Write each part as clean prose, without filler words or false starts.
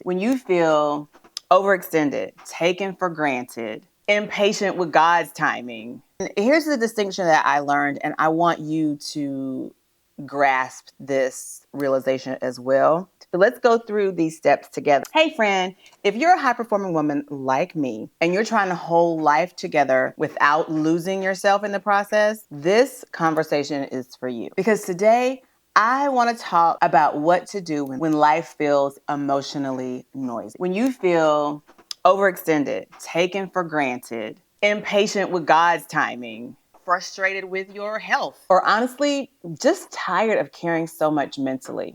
When you feel overextended, taken for granted, impatient with God's timing. And here's the distinction that I learned, and I want you to grasp this realization as well. So let's go through these steps together. Hey friend, if you're a high-performing woman like me and you're trying to hold life together without losing yourself in the process, this conversation is for you. Because today, I want to talk about what to do when life feels emotionally noisy. When you feel overextended, taken for granted, impatient with God's timing, frustrated with your health, or honestly, just tired of caring so much mentally.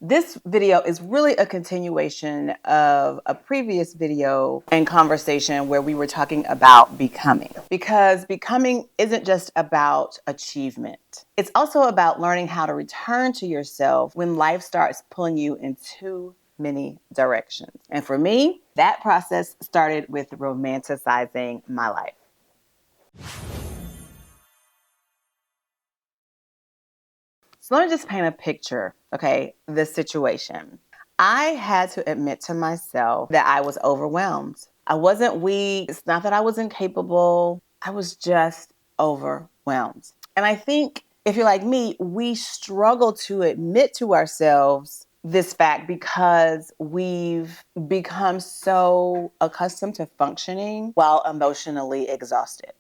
This video is really a continuation of a previous video and conversation where we were talking about becoming. Because becoming isn't just about achievement. It's also about learning how to return to yourself when life starts pulling you in too many directions. And for me, that process started with romanticizing my life. So let me just paint a picture, okay, this situation. I had to admit to myself that I was overwhelmed. I wasn't weak. It's not that I was incapable. I was just overwhelmed. And I think if you're like me, we struggle to admit to ourselves this fact because we've become so accustomed to functioning while emotionally exhausted.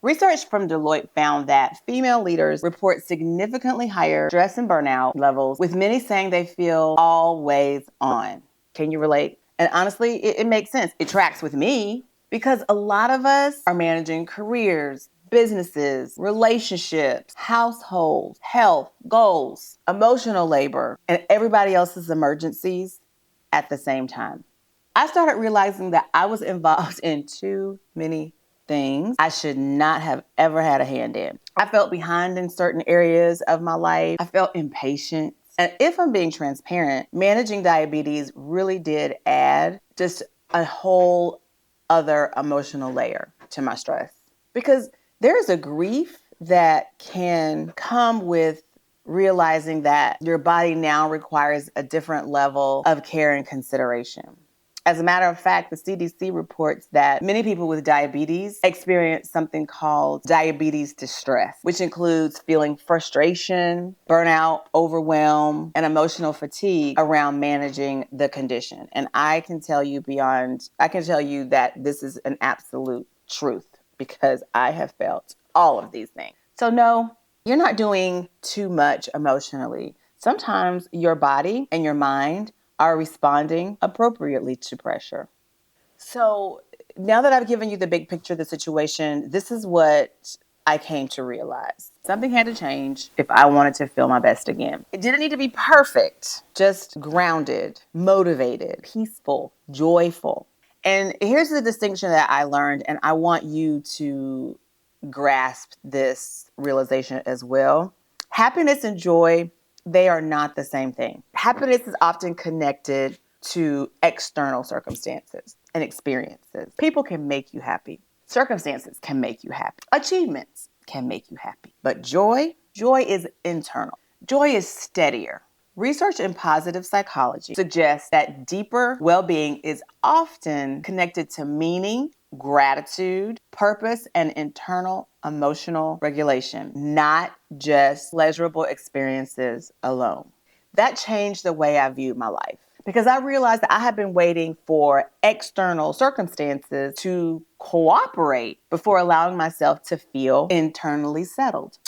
Research from Deloitte found that female leaders report significantly higher stress and burnout levels, with many saying they feel always on. Can you relate? And honestly, it makes sense. It tracks with me because a lot of us are managing careers, businesses, relationships, households, health, goals, emotional labor, and everybody else's emergencies at the same time. I started realizing that I was involved in too many things I should not have ever had a hand in. I felt behind in certain areas of my life. I felt impatient. And if I'm being transparent, managing diabetes really did add just a whole other emotional layer to my stress. Because there's a grief that can come with realizing that your body now requires a different level of care and consideration. As a matter of fact, the CDC reports that many people with diabetes experience something called diabetes distress, which includes feeling frustration, burnout, overwhelm, and emotional fatigue around managing the condition. And I can tell you that this is an absolute truth because I have felt all of these things. So no, you're not doing too much emotionally. Sometimes your body and your mind are responding appropriately to pressure. So now that I've given you the big picture of the situation, this is what I came to realize. Something had to change if I wanted to feel my best again. It didn't need to be perfect, just grounded, motivated, peaceful, joyful. And here's the distinction that I learned, and I want you to grasp this realization as well. Happiness and joy, they are not the same thing. Happiness is often connected to external circumstances and experiences. People can make you happy. Circumstances can make you happy. Achievements can make you happy. But joy is internal. Joy is steadier. Research in positive psychology suggests that deeper well-being is often connected to meaning, gratitude, purpose, and internal emotional regulation, not just pleasurable experiences alone. That changed the way I viewed my life because I realized that I had been waiting for external circumstances to cooperate before allowing myself to feel internally settled.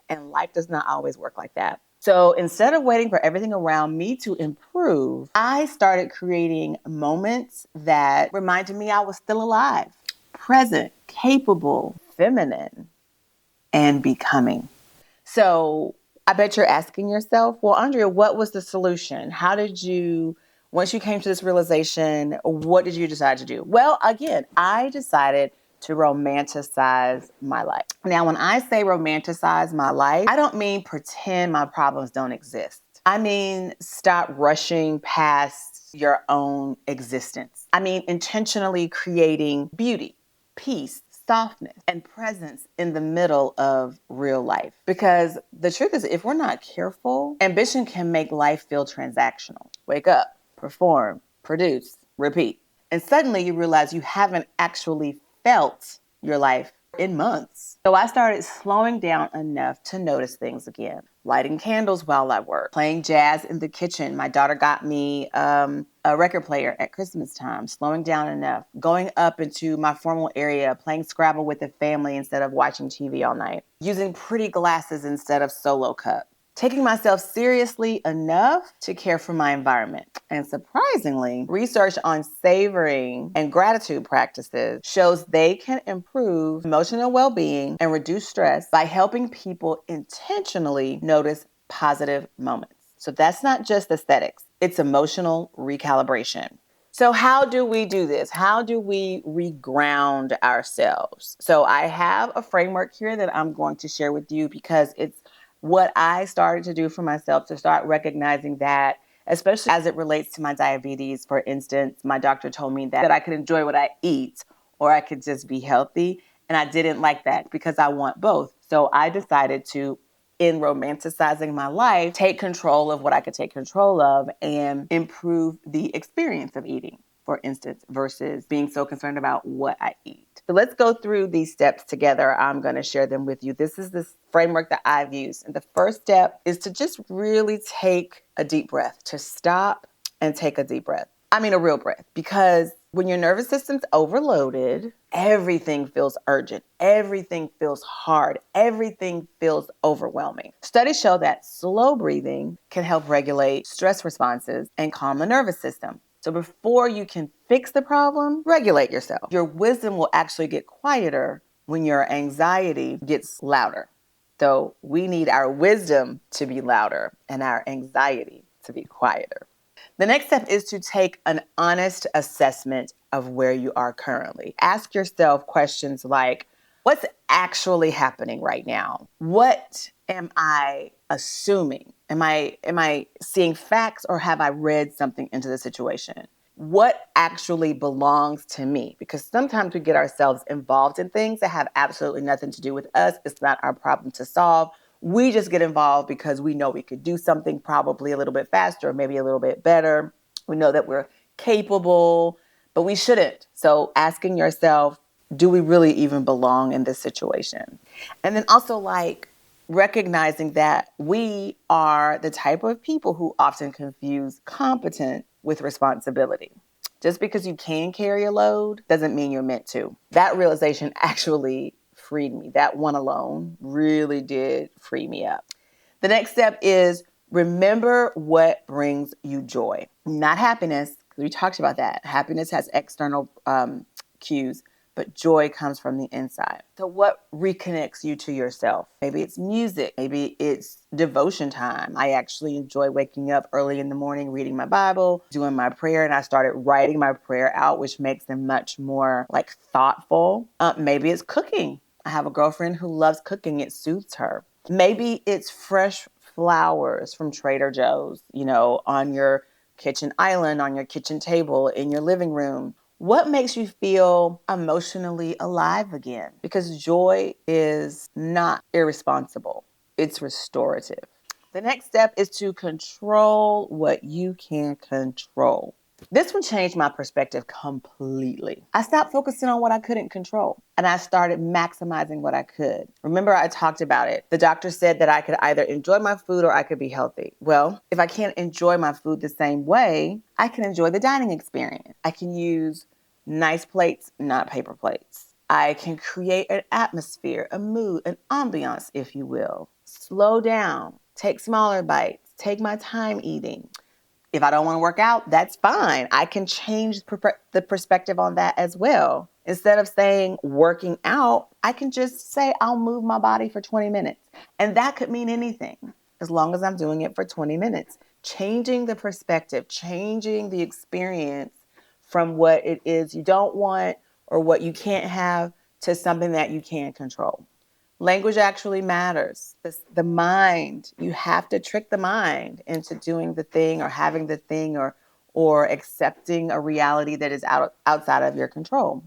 And life does not always work like that. So instead of waiting for everything around me to improve, I started creating moments that reminded me I was still alive, present, capable, feminine, and becoming. So I bet you're asking yourself, well, Andrea, what was the solution? Once you came to this realization, what did you decide to do? Well, again, I decided to romanticize my life. Now, when I say romanticize my life, I don't mean pretend my problems don't exist. I mean, stop rushing past your own existence. I mean, intentionally creating beauty, peace, softness, and presence in the middle of real life. Because the truth is, if we're not careful, ambition can make life feel transactional. Wake up, perform, produce, repeat. And suddenly you realize you haven't actually felt your life in months. So I started slowing down enough to notice things again. Lighting candles while I work, playing jazz in the kitchen. My daughter got me a record player at Christmas time, slowing down enough, going up into my formal area, playing Scrabble with the family instead of watching TV all night, using pretty glasses instead of solo cup, taking myself seriously enough to care for my environment. And surprisingly, research on savoring and gratitude practices shows they can improve emotional well-being and reduce stress by helping people intentionally notice positive moments. So that's not just aesthetics, it's emotional recalibration. So how do we do this? How do we reground ourselves? So I have a framework here that I'm going to share with you because it's what I started to do for myself to start recognizing that, especially as it relates to my diabetes. For instance, my doctor told me that I could enjoy what I eat or I could just be healthy. And I didn't like that because I want both. So I decided to, in romanticizing my life, take control of what I could take control of and improve the experience of eating, for instance, versus being so concerned about what I eat. So let's go through these steps together. I'm going to share them with you. This is this framework that I've used. And the first step is to just really take a deep breath, to stop and take a deep breath. I mean, a real breath, because when your nervous system's overloaded, everything feels urgent. Everything feels hard. Everything feels overwhelming. Studies show that slow breathing can help regulate stress responses and calm the nervous system. So before you can fix the problem, regulate yourself. Your wisdom will actually get quieter when your anxiety gets louder. So we need our wisdom to be louder and our anxiety to be quieter. The next step is to take an honest assessment of where you are currently. Ask yourself questions like, what's actually happening right now? What am I assuming? Am I seeing facts, or have I read something into the situation? What actually belongs to me? Because sometimes we get ourselves involved in things that have absolutely nothing to do with us. It's not our problem to solve. We just get involved because we know we could do something probably a little bit faster, maybe a little bit better. We know that we're capable, but we shouldn't. So asking yourself, do we really even belong in this situation? And then also, like, recognizing that we are the type of people who often confuse competent with responsibility. Just because you can carry a load doesn't mean you're meant to. That realization actually freed me. That one alone really did free me up. The next step is remember what brings you joy, not happiness. We talked about that. Happiness has external cues, but joy comes from the inside. So what reconnects you to yourself? Maybe it's music. Maybe it's devotion time. I actually enjoy waking up early in the morning, reading my Bible, doing my prayer, and I started writing my prayer out, which makes them much more like thoughtful. Maybe it's cooking. I have a girlfriend who loves cooking. It soothes her. Maybe it's fresh flowers from Trader Joe's, on your kitchen island, on your kitchen table, in your living room. What makes you feel emotionally alive again? Because joy is not irresponsible. It's restorative. The next step is to control what you can control. This one changed my perspective completely. I stopped focusing on what I couldn't control and I started maximizing what I could. Remember, I talked about it. The doctor said that I could either enjoy my food or I could be healthy. Well, if I can't enjoy my food the same way, I can enjoy the dining experience. I can use nice plates, not paper plates. I can create an atmosphere, a mood, an ambiance, if you will. Slow down, take smaller bites, take my time eating. If I don't want to work out, that's fine. I can change the perspective on that as well. Instead of saying working out, I can just say I'll move my body for 20 minutes. And that could mean anything as long as I'm doing it for 20 minutes. Changing the perspective, changing the experience from what it is you don't want or what you can't have to something that you can control. Language actually matters. The mind, you have to trick the mind into doing the thing or having the thing or accepting a reality that is outside of your control.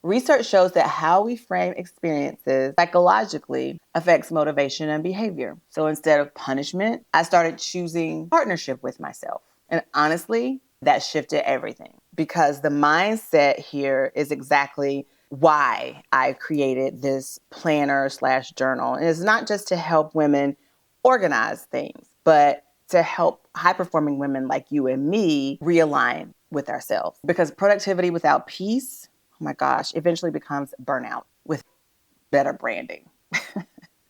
Research shows that how we frame experiences psychologically affects motivation and behavior. So instead of punishment, I started choosing partnership with myself. And honestly, that shifted everything. because the mindset here is exactly why I created this planner slash journal. And it's not just to help women organize things, but to help high performing women like you and me realign with ourselves. Because productivity without peace, oh my gosh, eventually becomes burnout with better branding.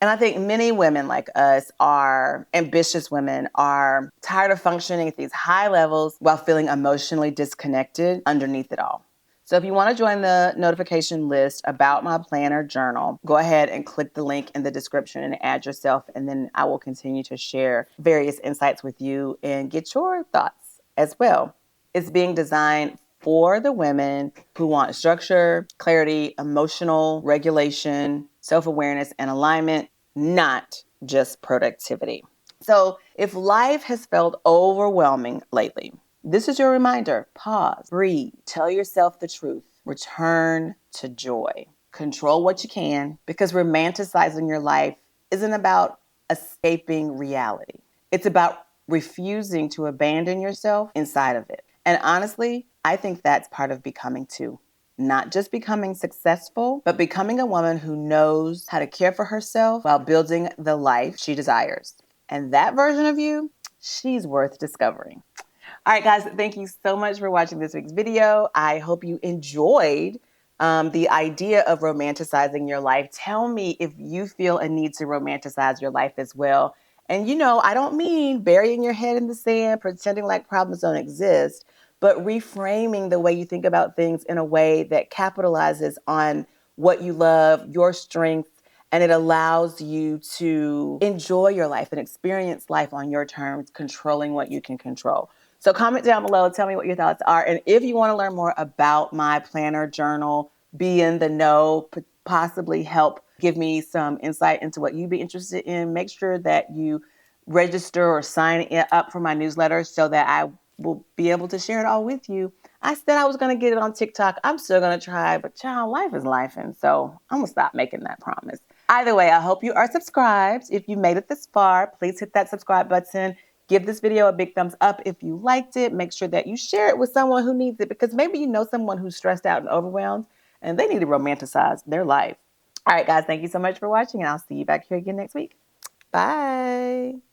And I think many women like us are ambitious women, are tired of functioning at these high levels while feeling emotionally disconnected underneath it all. So if you want to join the notification list about my planner journal, go ahead and click the link in the description and add yourself. And then I will continue to share various insights with you and get your thoughts as well. It's being designed for the women who want structure, clarity, emotional regulation, self-awareness, and alignment, not just productivity. So if life has felt overwhelming lately, this is your reminder. Pause, breathe, tell yourself the truth, return to joy. Control what you can, because romanticizing your life isn't about escaping reality. It's about refusing to abandon yourself inside of it. And honestly, I think that's part of becoming too. Not just becoming successful, but becoming a woman who knows how to care for herself while building the life she desires. And that version of you, she's worth discovering. All right, guys, thank you so much for watching this week's video. I hope you enjoyed the idea of romanticizing your life. Tell me if you feel a need to romanticize your life as well. And I don't mean burying your head in the sand, pretending like problems don't exist, but reframing the way you think about things in a way that capitalizes on what you love, your strengths, and it allows you to enjoy your life and experience life on your terms, controlling what you can control. So comment down below, tell me what your thoughts are. And if you want to learn more about my planner journal, be in the know, possibly help give me some insight into what you'd be interested in, make sure that you register or sign up for my newsletter so that I will be able to share it all with you. I said I was going to get it on TikTok. I'm still going to try, but child, life is life. And so I'm going to stop making that promise. Either way, I hope you are subscribed. If you made it this far, please hit that subscribe button. Give this video a big thumbs up if you liked it. Make sure that you share it with someone who needs it, because maybe you know someone who's stressed out and overwhelmed and they need to romanticize their life. All right, guys, thank you so much for watching, and I'll see you back here again next week. Bye.